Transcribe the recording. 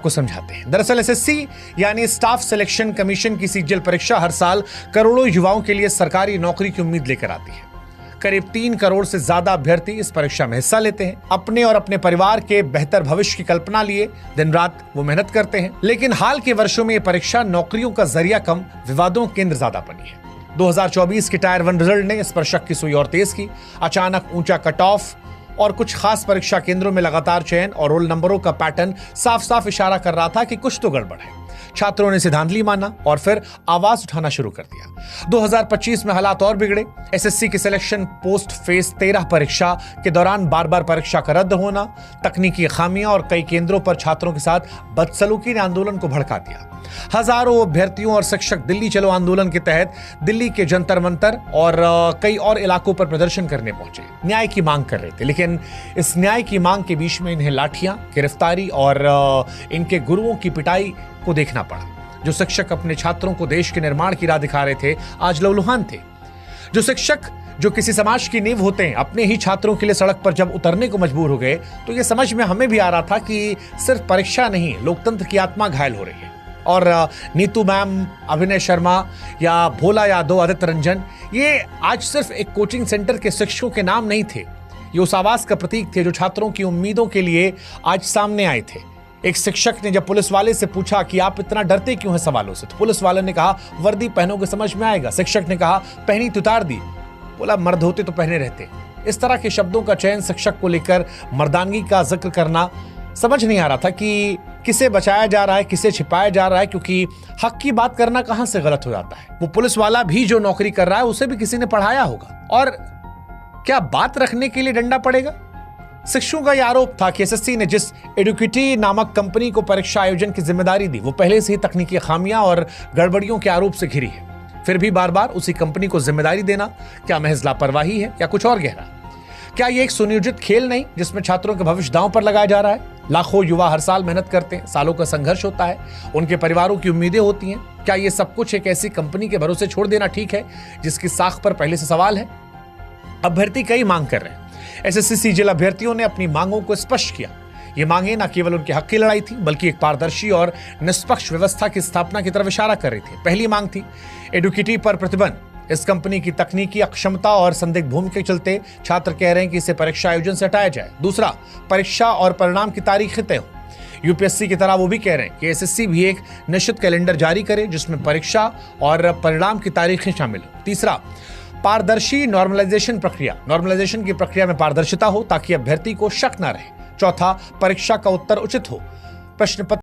आपको समझाते हैं। दरअसल एसएससी यानी स्टाफ सिलेक्शन कमीशन की सीजीएल परीक्षा हर साल करोड़ों युवाओं के लिए सरकारी नौकरी की उम्मीद लेकर आती है। करीब 3 करोड़ से ज्यादा अभ्यर्थी इस परीक्षा में हिस्सा लेते हैं। अपने और अपने परिवार के बेहतर भविष्य की कल्पना लिए दिन रात वो मेहनत करते हैं। लेकिन हाल के वर्षों में ये परीक्षा नौकरियों का जरिया कम, विवादों केंद्र ज्यादा बनी है। 2024 की टायर 1 रिजल्ट ने इस पर शक की सुई और तेज की। अचानक ऊंचा कट ऑफ और कुछ खास परीक्षा केंद्रों में लगातार चयन और रोल नंबरों का पैटर्न साफ साफ इशारा कर रहा था कि कुछ तो गड़बड़ है। छात्रों ने इसे धांधली माना और फिर आवाज उठाना शुरू कर दिया। 2025 में हालात और बिगड़े। एसएससी की सिलेक्शन पोस्ट फेज 13 परीक्षा के दौरान बार बार परीक्षा का रद्द होना, तकनीकी खामियां और कई केंद्रों पर छात्रों के साथ बदसलूकी ने आंदोलन को भड़का दिया। हजारों अभ्यर्थियों और शिक्षक दिल्ली चलो आंदोलन के तहत दिल्ली के जंतर मंतर और कई और इलाकों पर प्रदर्शन करने पहुंचे, न्याय की मांग कर रहे थे। लेकिन इस न्याय की मांग के बीच में इन्हें लाठियां, गिरफ्तारी और इनके गुरुओं की पिटाई को देखना पड़ा। जो शिक्षक अपने छात्रों को देश के निर्माण की राह दिखा रहे थे, आज लहूलुहान थे। जो शिक्षक जो किसी समाज की नींव होते हैं, अपने ही छात्रों के लिए सड़क पर जब उतरने को मजबूर हो गए, तो ये समझ में हमें भी आ रहा था कि सिर्फ परीक्षा नहीं, लोकतंत्र की आत्मा घायल हो रही है। और नीतू मैम, अभिनय शर्मा या भोला यादव, आदित्य रंजन, ये आज सिर्फ एक कोचिंग सेंटर के शिक्षकों के नाम नहीं थे। ये उस आवाज का प्रतीक थे जो छात्रों की उम्मीदों के लिए आज सामने आए थे। एक शिक्षक ने जब पुलिस वाले से पूछा कि आप इतना डरते क्यों हैं सवालों से, तो पुलिस वाले ने कहा वर्दी पहनोगे समझ में आएगा। शिक्षक ने कहा पहनी तो उतार दी, बोला मर्द होते तो पहने रहते। इस तरह के शब्दों का चयन शिक्षक को लेकर मर्दानगी का जिक्र करना, समझ नहीं आ रहा था कि किसे बचाया जा रहा है, किसे छिपाया जा रहा है, क्योंकि हक की बात करना कहां से गलत हो जाता है। वो पुलिस वाला भी जो नौकरी कर रहा है उसे भी किसी ने पढ़ाया होगा। और क्या बात रखने के लिए डंडा पड़ेगा? शिक्षकों का यह आरोप था कि एसएससी ने जिस एडुकेटी नामक कंपनी को परीक्षा आयोजन की जिम्मेदारी दी, वो पहले से ही तकनीकी खामियां और गड़बड़ियों के आरोप से घिरी है। फिर भी बार बार उसी कंपनी को जिम्मेदारी देना क्या महज लापरवाही है या कुछ और गहरा? क्या ये एक सुनियोजित खेल नहीं जिसमें छात्रों के भविष्य दांव पर लगाया जा रहा है? लाखों युवा हर साल मेहनत करते हैं, सालों का संघर्ष होता है, उनके परिवारों की उम्मीदें होती हैं। क्या ये सब कुछ एक ऐसी कंपनी के भरोसे छोड़ देना ठीक है जिसकी साख पर पहले से सवाल है? अभ्यर्थी कई मांग कर रहे हैं। एसएससी सीजीएल अभ्यर्थियों ने अपनी मांगों को स्पष्ट किया। ये मांगे न केवल उनके हक की लड़ाई थी, बल्कि एक पारदर्शी और निष्पक्ष व्यवस्था की स्थापना की तरफ इशारा कर रही थी। पहली मांग थी एडुकेटी पर प्रतिबंध। इस कंपनी की तकनीकी अक्षमता और संदिग्ध भूमि के चलते छात्र कह रहे हैं कि इसे परीक्षा आयोजन से हटाया जाए। दूसरा, परीक्षा और परिणाम की तारीखें तय हो। यूपीएससी की तरह वो भी कह रहे हैं कि एसएससी भी एक निश्चित कैलेंडर जारी करे जिसमें परीक्षा और परिणाम की तारीखें शामिल हो। तीसरा, पारदर्शी नॉर्मलाइजेशन प्रक्रिया। नॉर्मलाइजेशन की प्रक्रिया में पारदर्शिता हो ताकि अभ्यर्थी को शक न रहे। चौथा, परीक्षा का उत्तर उचित हो। प्रश्न पत्र